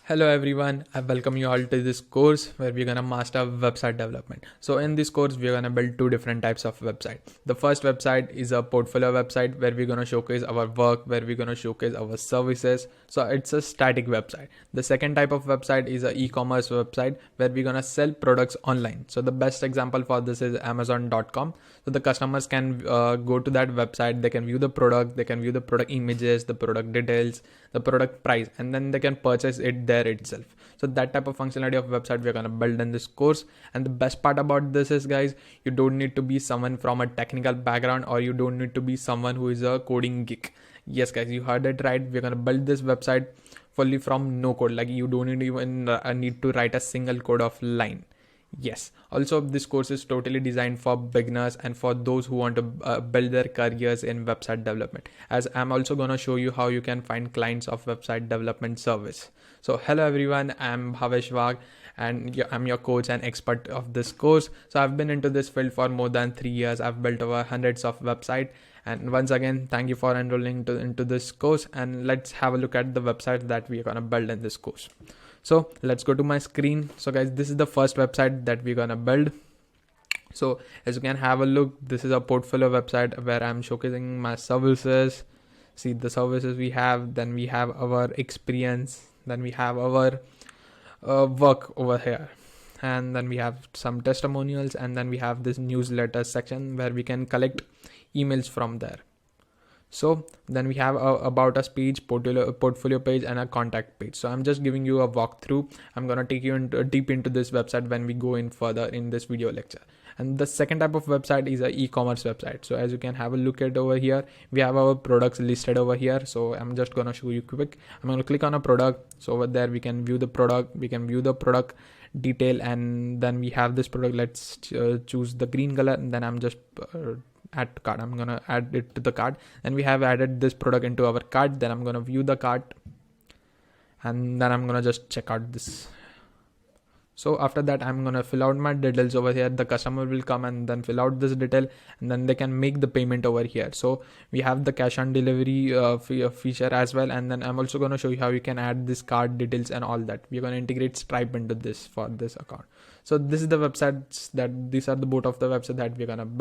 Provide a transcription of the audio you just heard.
Hello everyone, I welcome you all to this course where we're gonna master website development. So in this course, we're gonna build two different types of website. The first website is a portfolio website where we're gonna showcase our work, where we're gonna showcase our services. So it's a static website. The second type of website is a e-commerce website where we're gonna sell products online. So the best example for this is Amazon.com. So the customers can go to that website, they can view the product, they can view the product images, the product details, the product price, and then they can purchase it there itself. So that type of functionality of website we're gonna build in this course. And the best part about this is, guys, you don't need to be someone from a technical background, or you don't need to be someone who is a coding geek. Yes guys, you heard it right. We're gonna build this website fully from no code. Like, you don't even need to write a single code of line. Yes, also this course is totally designed for beginners and for those who want to build their careers in website development, as I'm also going to show you how you can find clients of website development service. So hello everyone, I'm Bhavesh Wagh, and I'm your coach and expert of this course. So I've been into this field for more than 3 years. I've built over hundreds of websites, and once again, thank you for enrolling into this course. And let's have a look at the websites that we are going to build in this course. So let's go to my screen. So guys, this is the first website that we're gonna build. So as you can have a look, this is a portfolio website where I'm showcasing my services. See the services we have, then we have our experience, then we have our work over here, and then we have some testimonials, and then we have this newsletter section where we can collect emails from there. So then we have a about us page, portfolio page, and a contact page. So I'm just giving you a walkthrough. I'm gonna take you deep into this website when we go in further in this video lecture. And the second type of website is a e-commerce website. So as you can have a look at over here, we have our products listed over here. So I'm just gonna show you quick. I'm gonna click on a product. So over there we can view the product. We can view the product detail, and then we have this product. Let's choose the green color, and then I'm just add to cart. I'm gonna add it to the cart, and we have added this product into our cart. Then I'm gonna view the cart, and then I'm gonna just check out this. So after that, I'm gonna fill out my details over here. The customer will come and then fill out this detail, and then they can make the payment over here. So we have the cash on delivery feature as well. And then I'm also gonna show you how you can add this card details and all that. We're gonna integrate Stripe into this for this account. So this is the websites that these are the both of the websites that we're gonna build.